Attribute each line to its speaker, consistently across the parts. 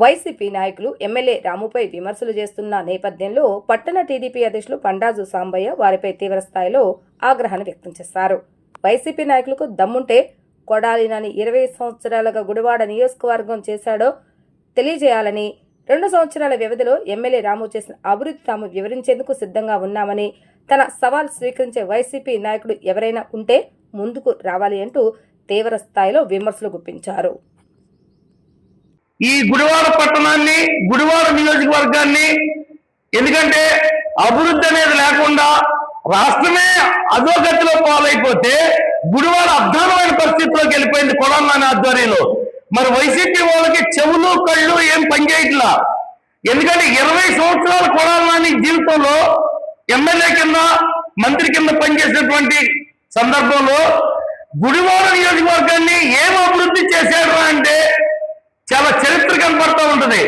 Speaker 1: YCP నాయకులు MLA రాముపై విమర్శలు చేస్తున్న నేపథ్యంలో పట్టణ టీడీపీ అధ్యక్షులు పండాజు సాంబయ్య వారిపై తీవ్ర స్థాయిలో ఆగ్రహాన్ని వ్యక్తం చేశారు. వైసీపీ నాయకులకు దమ్ముంటే కొడాలి నాని 20 సంవత్సరాలుగా గుడివాడ నియోజకవర్గం చేశాడో తెలియజేయాలని, 2 సంవత్సరాల వ్యవధిలో ఎమ్మెల్యే రాము చేసిన అభివృద్ధి తాము వివరించేందుకు సిద్ధంగా ఉన్నామని, తన సవాల్ స్వీకరించే వైసీపీ నాయకుడు ఎవరైనా ఉంటే ముందుకు రావాలి అంటూ తీవ్ర స్థాయిలో విమర్శలు గుప్పించారు.
Speaker 2: ఈ గుడివాడ పట్టణాన్ని, గుడివాడ నియోజకవర్గాన్ని, ఎందుకంటే అభివృద్ధి అనేది లేకుండా రాష్ట్రమే అధోగతిలో పాలైపోతే గుడివాడ అధ్వానమైన పరిస్థితిలోకి వెళ్ళిపోయింది కొడాలి నాని ఆధ్వర్యంలో. మరి వైసీపీ వాళ్ళకి చెవులు కళ్ళు ఏం పనిచేయట్లా. ఎందుకంటే 20 సంవత్సరాల కొడాలి నాని జీవితంలో ఎమ్మెల్యే కింద, మంత్రి కింద పనిచేసినటువంటి సందర్భంలో గుడివాడ నియోజకవర్గాన్ని ఏం అభివృద్ధి చేశాడు అంటే చాలా చరిత్ర కనపడుతూ ఉంటుంది.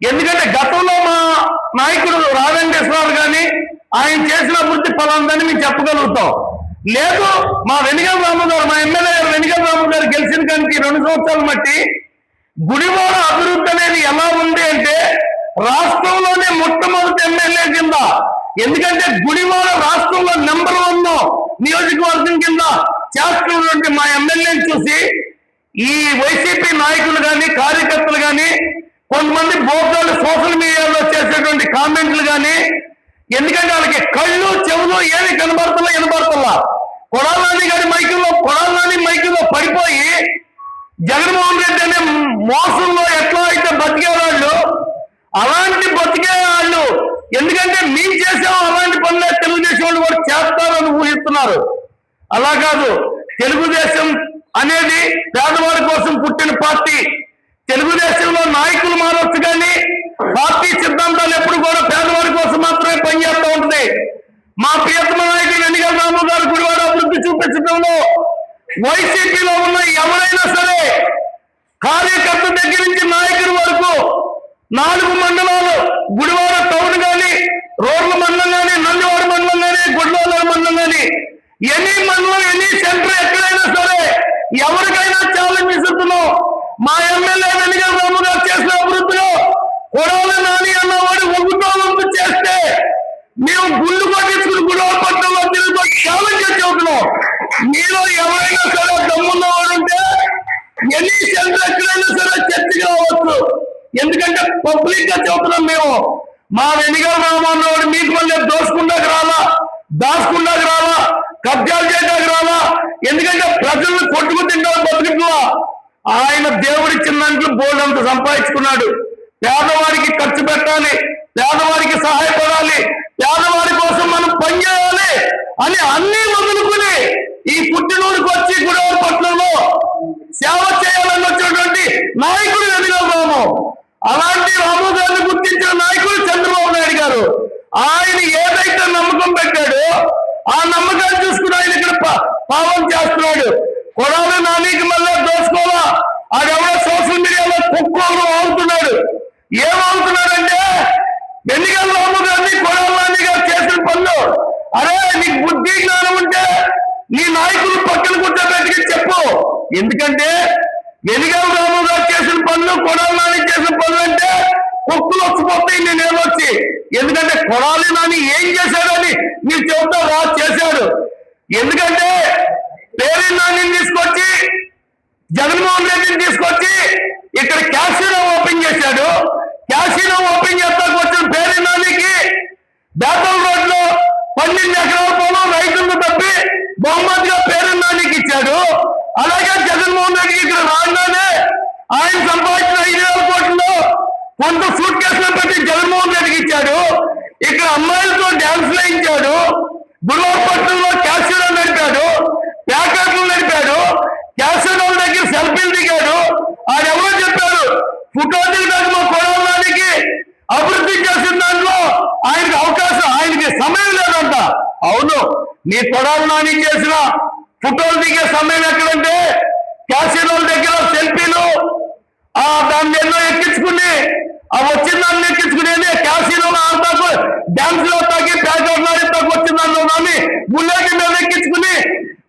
Speaker 2: ఎందుకంటే గతంలో మా నాయకుడు రాజేంద్రరావు కానీ ఆయన చేసిన అభివృద్ధి ఫలాందని మేము చెప్పగలుగుతాం. లేదు, మా వెనిగల రాము గారు, మా ఎమ్మెల్యే గారు వెనిగల రాము గారు గెలిచిన కానీ 2 సంవత్సరాలు బట్టి గుడివాడ అభివృద్ధి అనేది ఎలా ఉంది అంటే రాష్ట్రంలోనే మొట్టమొదటి ఎమ్మెల్యే కింద, ఎందుకంటే గుడివాడ రాష్ట్రంలో నెంబర్ 1 నియోజకవర్గం కింద చేస్తున్నటువంటి మా ఎమ్మెల్యేని చూసి ఈ వైసీపీ నాయకులు కానీ, కార్యకర్తలు కానీ, కొంతమంది బోర్డులు సోషల్ మీడియాలో చేసేటువంటి కామెంట్లు కానీ, ఎందుకంటే వాళ్ళకి కళ్ళు చెవులు ఏమి వినబడుతున్నా కొడాలి నాని మైకుల్లో పడిపోయి జగన్మోహన్ రెడ్డి అనే మోసంలో ఎట్లా అయితే బతికే వాళ్ళు అలాంటి బతికే వాళ్ళు, ఎందుకంటే మేము చేసాం అలాంటి పనులే తెలుగుదేశం వాళ్ళు కూడా చేస్తారని ఊహిస్తున్నారు. అలా కాదు, తెలుగుదేశం అనేది పేదవాడి కోసం పుట్టిన పార్టీ. తెలుగుదేశంలో నాయకులు మారవచ్చు కానీ పార్టీ సిద్ధాంతాలు ఎప్పుడు కూడా పేదవాడి కోసం మాత్రమే పనిచేస్తూ ఉంటుంది. మా ప్రియతమ నాయకులు వెనిగల రాము గారు గుడివాడ అభివృద్ధి చూపించడంలో వైసీపీలో ఉన్న ఎవరైనా సరే, కార్యకర్త దగ్గర నుంచి నాయకుడి వరకు 4 మండలాలు, గుడివాడ టౌన్ కానీ, రోడ్ల మండలం కానీ, నందివాడ మండలం కానీ, గుడివాడ మండలం కానీ, ఎనీ మండలం, ఎనీ సెంటర్ ఎక్కడైనా సరే ఎవరికైనా ఛాలెంజ్ ఇస్తున్నాం. మా ఎమ్మెల్యే వెనిగల రాము గారు చేసిన అభివృద్ధిలో కొడాలి నాని అన్నవాడు వంతు చేస్తే మేము గుళ్ళు కొట్టించుకుని గుడివాడ పట్టణంలో తిరుగుతూ ఛాలెంజ్ చెబుతున్నాం. మీలో ఎవరైనా సరే దమ్మున్నవాడు ఉంటే ఎనీ సెంటర్ ఎక్కడైనా సరే చర్చకి రావచ్చు. ఎందుకంటే పబ్లిక్ గా చెబుతున్నాం మేము. మా వెనిగల రాము అన్నవాడు మీకు మళ్ళీ దోసుకుండాకి రాలా, దాచుకుండాకి రాలా, కబ్జాలు చేయడానికి రాలా. ఎందుకంటే ప్రజలను కొట్టుకు తింటారు బతుకుతున్నా. ఆయన దేవుడిచ్చిన దాంట్లో బోర్డంత సంపాదించుకున్నాడు. పేదవాడికి ఖర్చు పెట్టాలి, పేదవాడికి సహాయపడాలి, పేదవాడి కోసం మనం పనిచేయాలి అని అన్ని వదులుకుని ఈ పుట్టినూరుకు వచ్చి గుడివాడ పట్టణంలో సేవ చేయాలని వచ్చినటువంటి నాయకుడు వెనిగల రాము. అలాంటి రాము గారిని గుర్తించిన నాయకుడు చంద్రబాబు నాయుడు గారు. ఆయన ఏదైతే నమ్మకం పెట్టాడో ఆ నమ్మకాన్ని చూసుకుని ఆయన ఇక్కడ పాలన చేస్తున్నాడు. కొడాలి నానికి మళ్ళీ దోసుకోవాలా, ఆడెవరో సోషల్ మీడియాలో కుక్కలు వాగుతున్నాడు. ఏమవుతున్నాడంటే వెనిగల రాము గారిని, కొడాలి నాని గారు చేసిన పనులు, అరే నీకు బుద్ధి జ్ఞానం ఉంటే నీ నాయకులు పక్కన కూర్చోబెట్టుకు చెప్పు. ఎందుకంటే వెనిగల రాము గారు చేసిన పనులు, కొడాలి నాని చేసిన పనులు అంటే కుక్కలు వచ్చిపోతాయి నేనేమొచ్చి. ఎందుకంటే కొడాలి నాని ఏం చేశాడని మీరు చెబుతా చేశాడు. ఎందుకంటే పేరు నానిని తీసుకొచ్చి, జగన్మోహన్ రెడ్డిని తీసుకొచ్చి ఇక్కడ క్యాసినో ఓపెన్ చేశాడు. క్యాసినో ఓపెన్ చేస్తాకు వచ్చిన పేరు నానికి బేతల్ రోడ్ లో 12 ఎకరాల పొలం రైతులను తప్పి బహుమతిగా పేరు నానికి ఇచ్చాడు. అలాగే జగన్మోహన్ రెడ్డికి ఇక్కడ రాగానే ఆయన సంపాదించిన 5,000 కోట్లలో కొంత సూట్ కేసులో పెట్టి జగన్మోహన్ రెడ్డికి ఇచ్చాడు. ఇక్కడ అమ్మాయిలతో డ్యాన్స్ వేయించాడు. గుడివాడ పట్టణంలో క్యాసినో నడిపాడు, ప్యాకెట్లు నడిపాడు, క్యాసినో దగ్గర సెల్ఫీలు దిగాడు. ఆడెవరో చెప్పాడు ఫోటో దిగడానికి మా కొడాలి నానికి అభివృద్ధి చేసిన దాంట్లో ఆయనకి అవకాశం, ఆయనకి సమయం లేదంట. అవును, నీ కొడాలి నాని చేసిన ఫోటోలు దిగే సమయం ఎక్కడంటే క్యాసినోల దగ్గర సెల్ఫీలు, దాన్ని ఎన్నో ఎక్కించుకుని వచ్చిన దాన్ని ఎక్కించుకునేది క్యాసినోలో ఆడతాకు, డ్యాన్స్ లో తాకి ప్యాకెట్లు ఆడితాకు వచ్చిన దానిలో కానీ బుల్లెట్ మీద ఎక్కించుకుని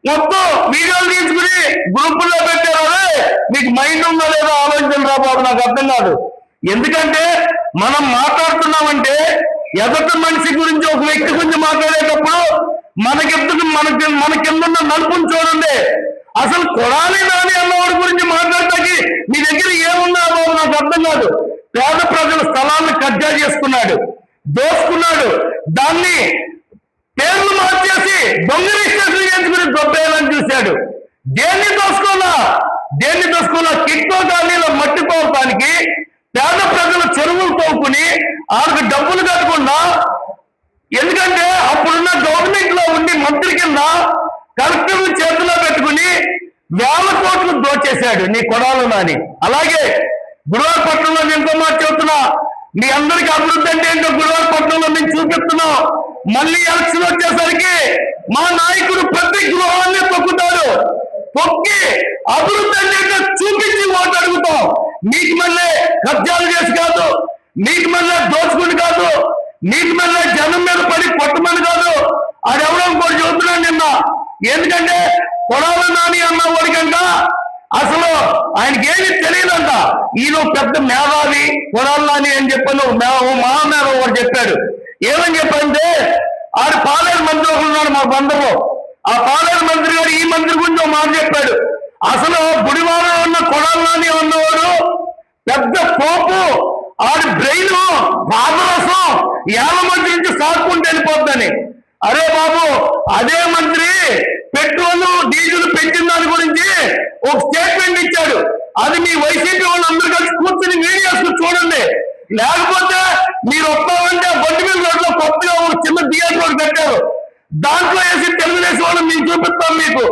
Speaker 2: మొత్తం వీడియోలు తీసుకుని గ్రూపుల్లో పెట్టారు. మీకు మైండ్ ఉందో లేదో ఆలోచన రా బాబు, నాకు అర్థం కాదు. ఎందుకంటే మనం మాట్లాడుతున్నామంటే ఎదుటి మనిషి గురించి ఒక వ్యక్తి గురించి మాట్లాడేటప్పుడు మన కింద ఉన్న నలుపుని చూడండి. అసలు కొడాలి నాని అన్నవాడి గురించి మాట్లాడటానికి మీ దగ్గర ఏమున్నా బాబు నాకు అర్థం కాదు. పేద ప్రజల స్థలాన్ని కబ్జా చేసుకున్నాడు, దోసుకున్నాడు, దాన్ని పేర్లు మార్చేసి దొంగ రిజిస్ట్రేషన్ చేసుకుని దొబ్బేయాలని చూశాడు. దేన్ని దోసుకోవాలా కిట్టో గాలిలో మట్టి తోపడానికి పేద ప్రజల చెరువులు తోపుకుని వాళ్ళకి డబ్బులు కట్టకుండా, ఎందుకంటే అప్పుడున్న గవర్నమెంట్ లో ఉండి మంత్రి కింద కలెక్టర్లు చేతిలో పెట్టుకుని వేల కోట్లు దోచేశాడు నీ కొడాలి నాని. అలాగే గుడివాడ పట్టణంలో ఎంతో మాట చెబుతున్నా, మీ అందరికీ అభివృద్ధి అంటే ఏంటో గుడివాడ పట్టణంలో మేము చూపిస్తున్నాం. మళ్ళీ ఎలక్షన్ వచ్చేసరికి మా నాయకుడు ప్రతి గృహాన్ని తొక్కుతాడు. తొక్కి అభివృద్ధి అంటే చూపించి ఓటు అడుగుతాం. మీకు మళ్ళీ కబ్జాలు చేసి కాదు, మీకు మళ్ళీ దోచుకుని కాదు, మీకు మళ్ళీ జనం మీద పడి కొట్టమని కాదు. అది ఎవరో కూడా చెబుతున్నాను నిన్న. ఎందుకంటే కొడాలి నాని అన్న వాడికంట అసలు ఆయనకి ఏమి తెలియదంట. ఈయన పెద్ద మేధావి కొడాలి నాని అని చెప్పాను, మహామేధావి వాడు చెప్పాడు. ఏమని చెప్పంటే ఆడు పాలేరు మంత్రి ఒకరు ఉన్నాడు మా బంధువు. ఆ పాలేరు మంత్రి గారు ఈ మంత్రి గురించి ఒక మాట చెప్పాడు. అసలు గుడివాడలో ఉన్న కొడాలి నాని ఉన్నవాడు పెద్ద కోపు, ఆడి బ్రెయిన్ పాదరసం ఏళ్ళ మంత్రి నుంచి సాక్కుంటూ వెళ్ళిపోద్దని. అరే బాబు, అదే మంత్రి పెట్రోల్ డీజిల్ పెంచిన దాని గురించి ఒక స్టేట్మెంట్ ఇచ్చాడు. అది మీ వైసీపీ వాళ్ళు అందరూ కలిసి కూర్చుని వీడియోస్ చూడండి. లేకపోతే మీరు వస్తామంటే బండి మీద రోడ్లో కొత్తగా ఒక చిన్న థియేటర్ ఒకటి పెట్టారు, దాంట్లో వేసి తెలుగుదేశం వాళ్ళు మేము చూపిస్తాం మీకు.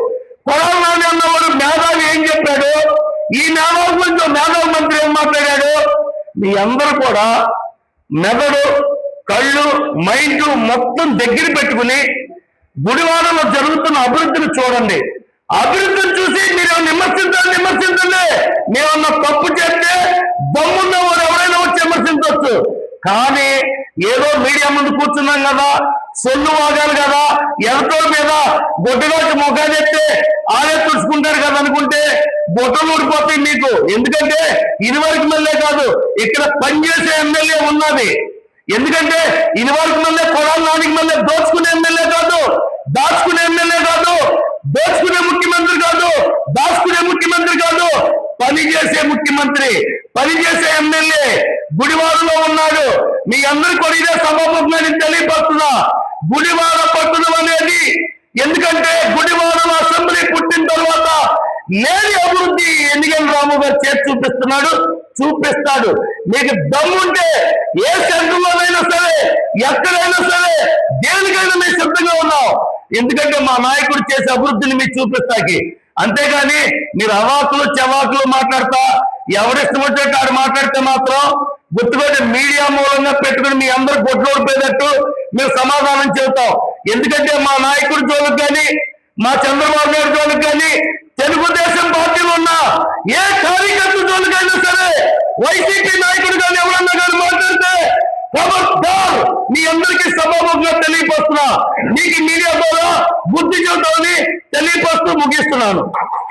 Speaker 2: కొడాలి నాని అన్నవాడు మేధావి ఏం చెప్పాడు, ఈ మేధావి గురించి మేధావి మంత్రి ఏం మాట్లాడాడు. మీ అందరూ కూడా మెదడు, కళ్ళు, మైండ్ మొత్తం దగ్గర పెట్టుకుని గుడివాడలో జరుగుతున్న అభివృద్ధిని చూడండి. అభివృద్ధిని చూసి మీరు విమర్శించండి. మేమన్నా తప్పు చేస్తే దమ్మున్న వాడు ఎవరైనా వచ్చి విమర్శించవచ్చు. కానీ ఏదో మీడియా ముందు కూర్చున్నాం కదా, సొల్లు వాగాలి కదా, ఎవరితో మీద బొడ్డులోకి మొగ్గాలు ఎత్తే ఆడే తుడుచుకుంటారు కదా అనుకుంటే బొట్టలు ఊడిపోతాయి మీకు. ఎందుకంటే ఇది వరకు మళ్ళీ కాదు, ఇక్కడ పనిచేసే ఎమ్మెల్యే ఉన్నది. ఎందుకంటే ఇది వరకు మళ్ళీ కొడాలి నానికి మళ్ళీ దోచుకునే ఎమ్మెల్యే కాదు, దాచుకునే ఎమ్మెల్యే కాదు, దోచుకునే ముఖ్యమంత్రి కాదు, దాచుకునే ముఖ్యమంత్రి కాదు, పనిచేసే ముఖ్యమంత్రి, పనిచేసే ఎమ్మెల్యే గుడివాడలో ఉన్నాడు. మీ అందరికీ కూడా ఇదే సభాముఖంగా తెలియపరుస్తున్నా. గుడివాడ పట్టణం అనేది, ఎందుకంటే గుడివాడలో అసెంబ్లీ పుట్టిన తర్వాత లేని అభివృద్ధి ఎన్నికల రాము గారు చేసి చూపిస్తాడు. మీకు దమ్ముంటే ఏ సెంటర్లోనైనా సరే, ఎక్కడైనా సరే, దేనికైనా మేము సిద్ధంగా ఉన్నాం. ఎందుకంటే మా నాయకుడు చేసే అభివృద్ధిని మీకు చూపిస్తాకి. అంతేగాని మీరు అవాకులు చెవాకులు మాట్లాడతా ఎవరిష్టం వచ్చేట్టు ఆడు మాట్లాడితే మాత్రం గుర్తుపెట్టి మీడియా మూలంగా పెట్టుకుని మీ అందరూ గొడ్లోడిపోయేటట్టు మేము సమాధానం చెబుతాం. ఎందుకంటే మా నాయకుడి జోలికి కానీ, మా చంద్రబాబు నాయుడు జోలికి కానీ, తెలుగుదేశం పార్టీలో ఉన్న ఏ కార్యకర్త జోలికైనా సరే, వైసీపీ నాయకుడు కానీ ఎవరన్నా కానీ మాట్లాడితే ఖబర్దార్ మీ అందరికీ సభాముఖంగా తెలియపరుస్తున్నా. మీకు మీడియా ద్వారా బుద్ధి చెబుతామని తెలియపరుస్తూ ముగిస్తున్నాను.